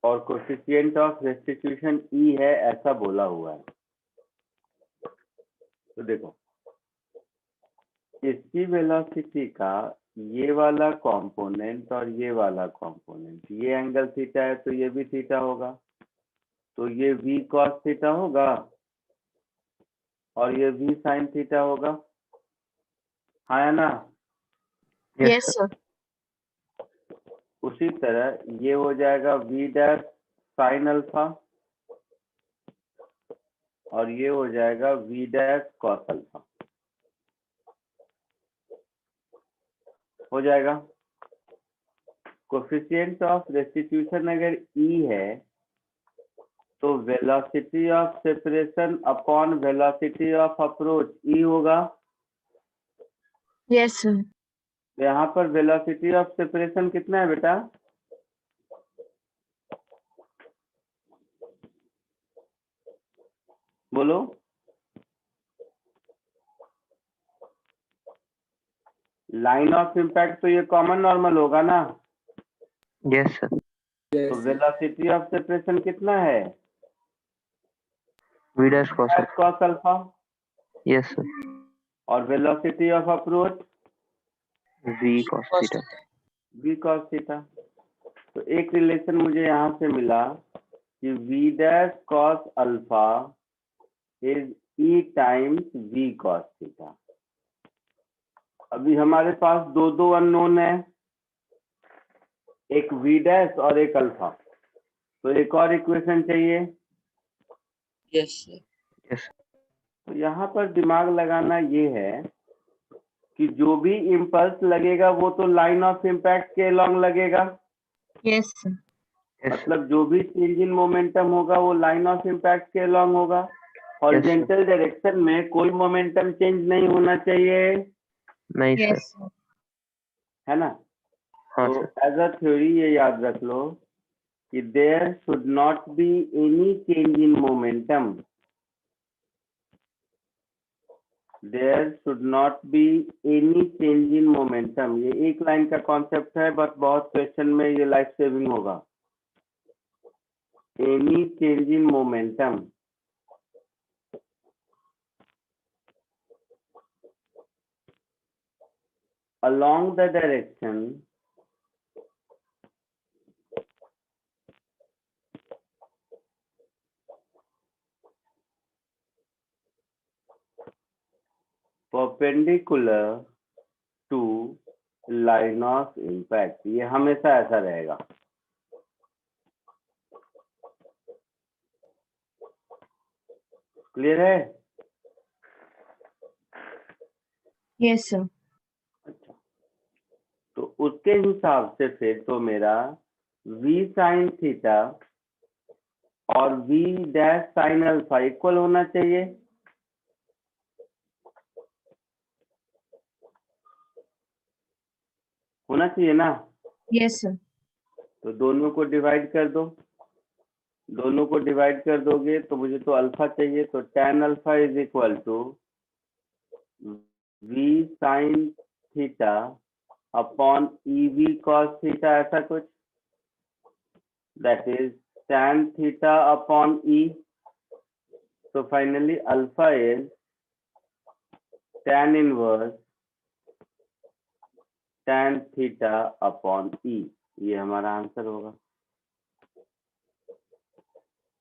और कोफिशिएंट ऑफ रेस्टिट्यूशन ई है, ऐसा बोला हुआ है। तो देखो, इसकी वेलोसिटी का ये वाला कंपोनेंट और ये वाला कंपोनेंट, ये एंगल थीटा है तो ये भी थीटा होगा, तो ये v cos थीटा होगा और ये v sin थीटा होगा, हाँ या ना? Yes, Yes, sir. sir. उसी तरह ये हो जाएगा v डैश sin अल्फा और ये हो जाएगा v डैश cos अल्फा। हो जाएगा। कोफिशिएंट ऑफ रेस्टिट्यूशन अगर e है तो velocity of separation upon velocity of approach e होगा। Yes, sir. तो यहाँ पर वेलोसिटी ऑफ सेपरेशन कितना है बेटा? बोलो। लाइन ऑफ इम्पैक्ट तो ये कॉमन नॉर्मल होगा ना, Yes, sir. तो वेलोसिटी ऑफ सेपरेशन कितना है? V dash cos alpha. cos alpha. Yes, sir. और velocity of approach V cos theta. v cos theta. तो एक रिलेशन मुझे यहाँ से मिला कि v dash cos alpha is e times v cos theta. अभी हमारे पास दो अननोन है, एक v डैश और एक अल्फा, तो एक और इक्वेशन चाहिए। Yes, sir. Yes. तो यहाँ पर दिमाग लगाना ये है कि जो भी इम्पल्स लगेगा वो तो लाइन ऑफ इम्पैक्ट के अलॉन्ग लगेगा, Yes, sir. Yes, sir. मतलब जो भी चेंज इन मोमेंटम होगा वो लाइन ऑफ इम्पैक्ट के अलॉन्ग होगा। हॉरिजॉन्टल डायरेक्शन में कोई मोमेंटम चेंज नहीं होना चाहिए, नहीं सर। Yes, sir. है ना? हाँ तो सर। एज अ थ्योरी ये याद रख लो कि there should not be any change in momentum, there should not be any change in momentum. ये एक लाइन का कॉन्सेप्ट है, बट बहुत क्वेश्चन में ये लाइफ सेविंग होगा। Any change in momentum along the direction perpendicular to line of impact, ये हमेशा ऐसा रहेगा। क्लियर है? Yes, sir. अच्छा, तो उसके हिसाब से फिर तो मेरा v sin थीटा और v dash sin alpha equal होना चाहिए। होना चाहिए ना? Yes, sir. तो दोनों को डिवाइड कर दो, दोनों को डिवाइड कर दोगे तो मुझे तो अल्फा चाहिए, तो tan alpha is equal to v sin theta upon EV cos theta, ऐसा कुछ, that is tan theta upon E. So finally alpha is tan inverse tan theta upon E. ये हमारा आंसर होगा।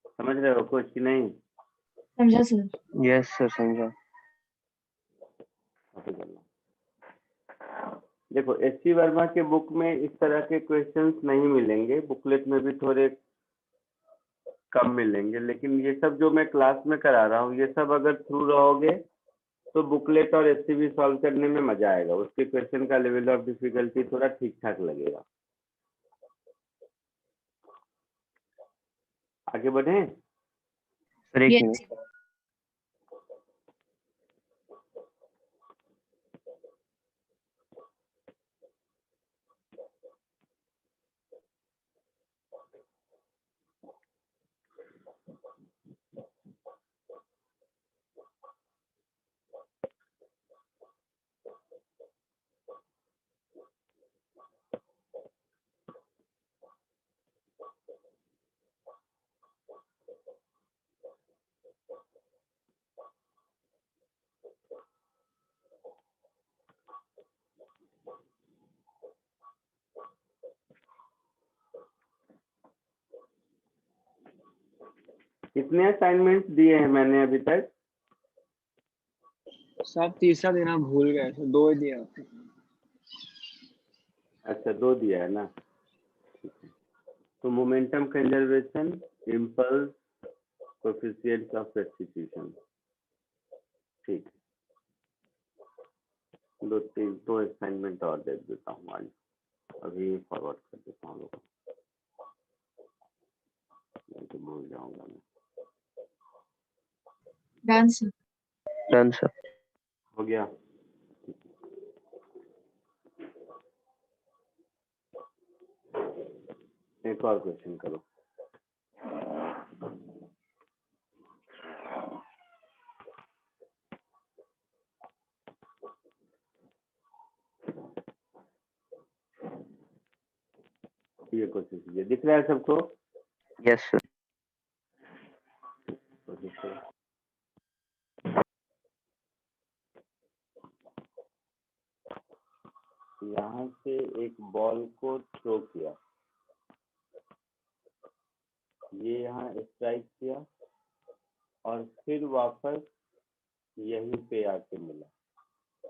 समझ रहे हो कुछ कि नहीं? समझा सर। यस सर, समझा। देखो SC वर्मा के बुक में इस तरह के क्वेश्चंस नहीं मिलेंगे, बुकलेट में भी थोड़े कम मिलेंगे, लेकिन ये सब जो मैं क्लास में करा रहा हूँ, ये सब अगर थ्रू रहोगे तो बुकलेट और SC भी सॉल्व करने में मजा आएगा। उसके क्वेश्चन का लेवल ऑफ डिफिकल्टी थोड़ा ठीक ठाक लगेगा। आगे बढ़े? सर एक Yes. मिनट। कितने असाइनमेंट्स दिए हैं मैंने अभी तक? सब तीसरा देना भूल गए, तो 2 ही दिया। अच्छा 2 दिया है ना। तो momentum conservation, impulse, coefficient of substitution, ठीक। 2 असाइनमेंट और दे देता हूँ आज, अभी फॉरवर्ड कर देता हूँ लोगों को, नहीं तो भूल जाऊंगा मैं। Done sir. Done sir. हो गया? एक और क्वेश्चन करो। ये कोशिश कीजिए, दिख रहा है सबको? Yes sir. कोशिश करो। यहाँ से एक बॉल को थ्रो किया, ये यहाँ स्ट्राइक किया और फिर वापस यहीं पे आके मिला,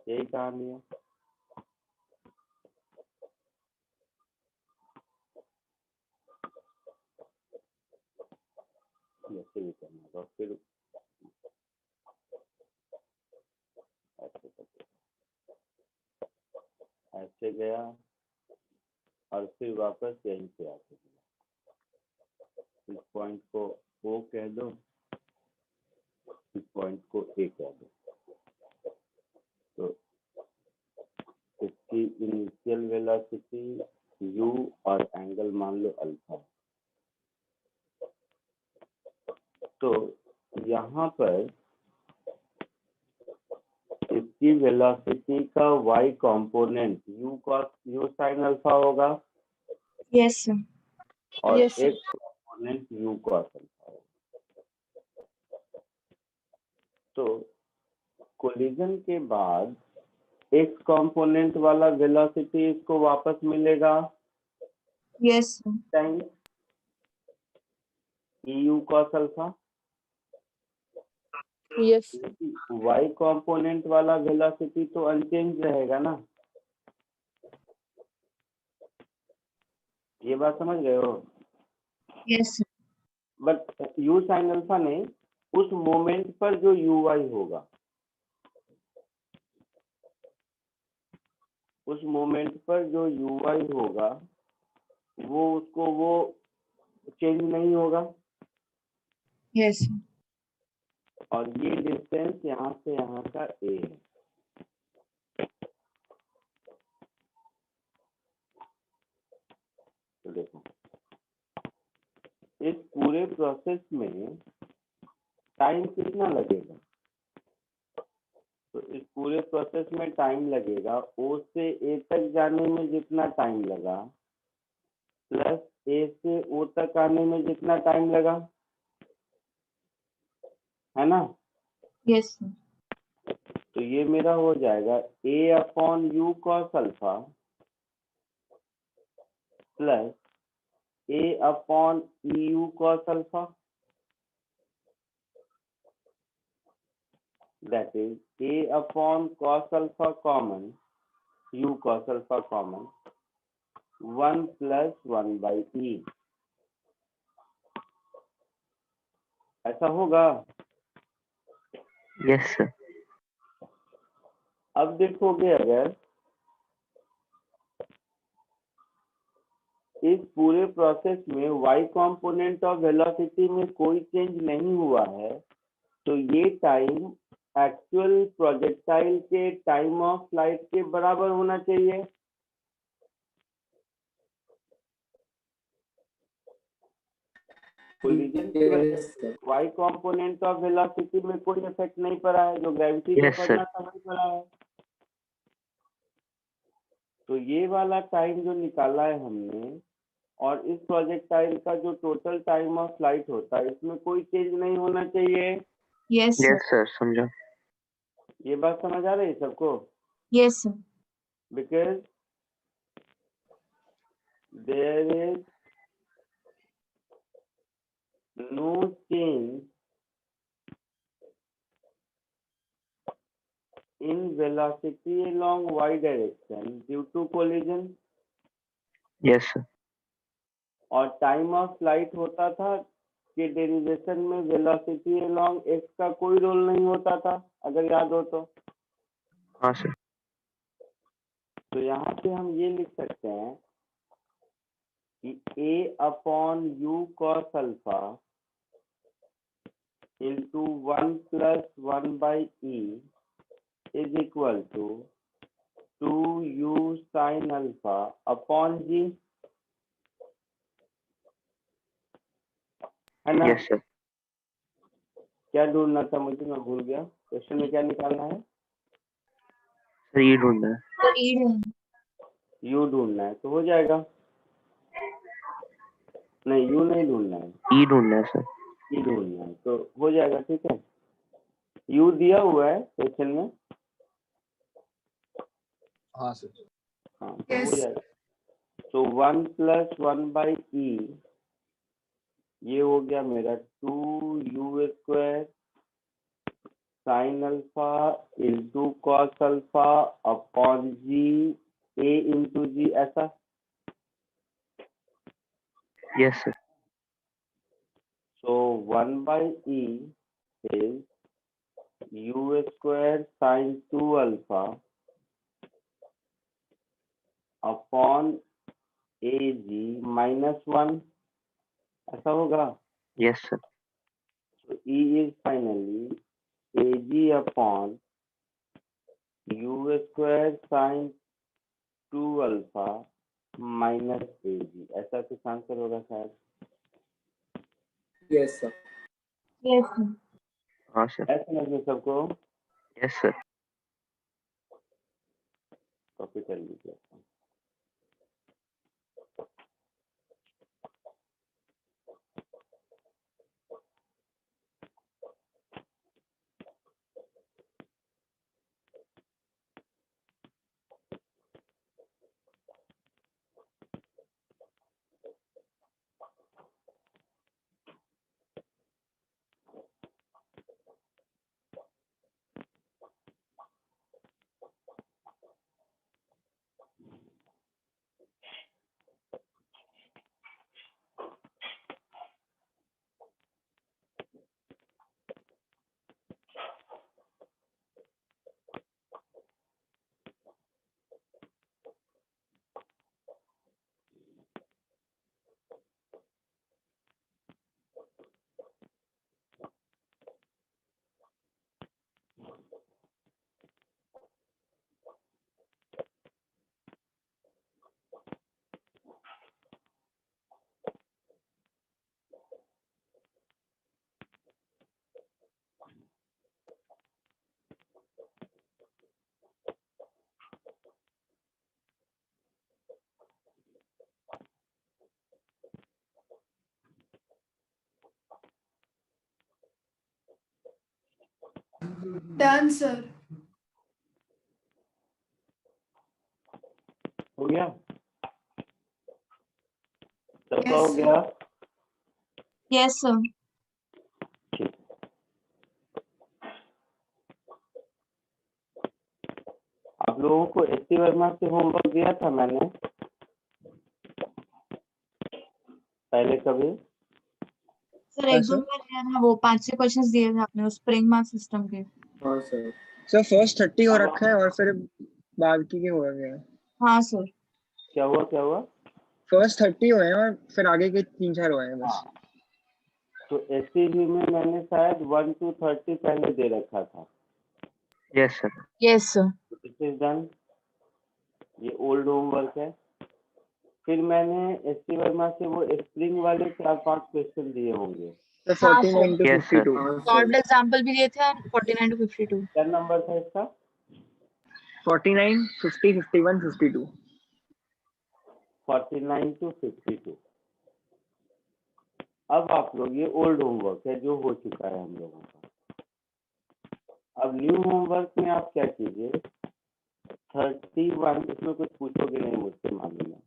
यही कहानी है। ऐसे भी करना तो फिर ऐसे गया और फिर वापस यहीं पे आके मिला। इस पॉइंट को O कह दो, इस पॉइंट को A कह दो। तो इसकी इनिशियल वेलोसिटी u और एंगल मान लो अल्फा। तो यहाँ पर इसकी वेलोसिटी का y component u sin alpha होगा Yes sir. और Yes, sir. एक कंपोनेंट u cos अल्फा होगा। तो कोलिजन के बाद एक कंपोनेंट वाला वेलोसिटी इसको वापस मिलेगा Yes sir. Time eu cos alpha. Yes. y component वाला वेलोसिटी तो अनचेंज रहेगा ना, ये बात समझ रहे हो? Yes sir. But u sin alpha नहीं, उस मोमेंट पर जो uy होगा, उस मोमेंट पर जो uy होगा वो उसको वो चेंज नहीं होगा। Yes sir. और ये डिस्टेंस यहाँ से यहाँ का a है। तो देखो इस पूरे प्रोसेस में टाइम कितना लगेगा? तो इस पूरे प्रोसेस में टाइम लगेगा ओ से ए तक जाने में जितना टाइम लगा प्लस ए से ओ तक आने में जितना टाइम लगा, है ना? Yes, sir. तो ये मेरा हो जाएगा a upon u cos alpha plus a upon e u cos alpha, that is a upon cos alpha common, u cos alpha common, 1 plus 1 by e. ऐसा होगा? Yes, sir. अब देखोगे अगर इस पूरे प्रोसेस में y कंपोनेंट ऑफ वेलोसिटी में कोई चेंज नहीं हुआ है, तो ये टाइम एक्चुअल प्रोजेक्टाइल के टाइम ऑफ फ्लाइट के बराबर होना चाहिए। कोलिजन की वजह से y कंपोनेंट ऑफ वेलोसिटी में कोई इफेक्ट नहीं पड़ा है, जो ग्रेविटी से Yes, sir. पड़ना था वही पड़ा है। तो ये वाला टाइम जो निकाला है हमने और इस प्रोजेक्टाइल का जो टोटल टाइम ऑफ फ्लाइट होता है इसमें कोई चेंज नहीं होना चाहिए। Yes, sir. Yes, sir. समझा। ये बात समझ आ रही है सबको? Yes, sir. Because there is no change in velocity along y direction due to collision, Yes, sir. और टाइम ऑफ फ्लाइट होता था कि डेरिवेशन में वेलोसिटी अलोंग x का कोई रोल नहीं होता था, अगर याद हो तो। हाँ सर। तो यहाँ पे हम ये लिख सकते हैं कि a upon u cos alpha into 1 plus 1 by e is equal to 2u sine alpha upon g, है ना? Yes, sir. क्या ढूंढना था मुझे, मैं भूल गया। क्वेश्चन में क्या निकालना है? सर ये ढूंढना है। Sir, Eden. u ढूंढना है, तो हो जाएगा। नहीं, u नहीं ढूंढना है, ई ढूंढना है सर। e ढूंढना है, तो हो जाएगा। ठीक है, u दिया हुआ है क्वेश्चन में। हाँ सर। हाँ, तो हो Yes. जाएगा। तो 1 प्लस 1 बाई ई, ये हो गया मेरा 2u square sine alpha into cos alpha upon g a into g, ऐसा। Yes, sir. So 1 by e is u square sin 2 alpha upon ag minus 1, ऐसा होगा। Yes, sir. So e is finally ag upon u square sin 2 alpha minus ag, ऐसा कुछ answer होगा शायद। Yes, sir. हाँ sir. ऐसा समझ सबको? Yes, sir. कॉपी कर लीजिए। Done sir. हो गया? सबका Yes, हो sir. गया? Yes, sir. ठीक। आप लोगों को एसटी वर्मा से होमवर्क दिया था मैंने पहले कभी? सर एक दो बार दिया था, वो 5-6 क्वेश्चंस दिए थे आपने उस स्प्रिंग मार्क सिस्टम के। हाँ सर। सर फर्स्ट 30 हो रखा है और फिर बाकी के हो गए हैं। हाँ सर। क्या हुआ क्या हुआ? फर्स्ट 30 हुए हैं और फिर आगे के 3-4 हुए हैं बस। तो एसटीवी में मैंने शायद 1 to 30 पहले दे रखा था। Yes, sir. Yes sir. It is done. ये ओल्ड होमवर्क है। फिर मैंने एसटी वर्मा से वो स्प्रिंग वाले 4-5 क्वेश्चन दिए होंगे। सर हाँ, 49 to Yes, sir. 52। Model example भी दिए थे और 49 to 52। क्या नंबर था इसका? 49, 50, 51, 52। 49 to 52। अब आप लोग, ये ओल्ड होमवर्क है जो हो चुका है हम लोगों का। अब न्यू होमवर्क में आप क्या कीजिए, 31, इसमें कुछ पूछोगे नहीं मुझसे मालूम है,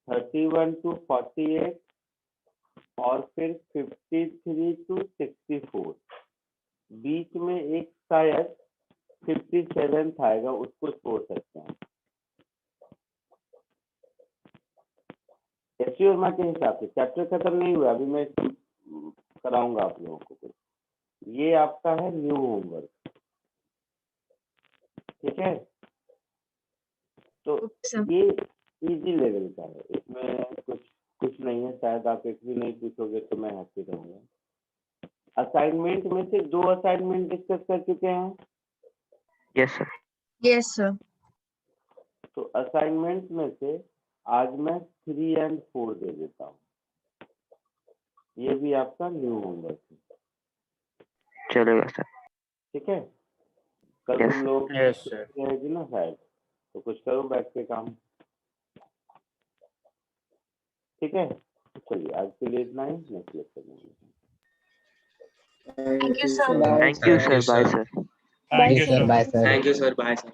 31 to 48 और फिर 53 to 64, बीच में एक शायद 57 आएगा, उसको छोड़ सकते हैं। एसटी वर्मा के हिसाब से चैप्टर खत्म नहीं हुआ, अभी मैं कराऊंगा आप लोगों को कुछ। ये आपका है न्यू होमवर्क, ठीक है? तो ये इजी लेवल का है, इसमें कुछ नहीं है, शायद आप एक भी नहीं पूछोगे तो मैं हैप्पी रहूंगा। असाइनमेंट में से 2 असाइनमेंट डिस्कस कर चुके हैं। Yes, sir. Yes sir. तो असाइनमेंट में से आज मैं 3 and 4 दे देता हूँ। ये भी आपका न्यू होमवर्क है, चलेगा सर। ठीक है? कल Yes, तुम लोग Yes, sir. रहेगी ना शायद, तो कुछ करो बैठ के काम, ठीक है? चलिए आज के लिए इतना ही, नेक्स्ट लेक्चर में मिलते हैं। Thank you sir. Thank you, sir. Bye, sir. Thank you, sir. sir. Bye, sir. Thank you, sir. Bye, sir.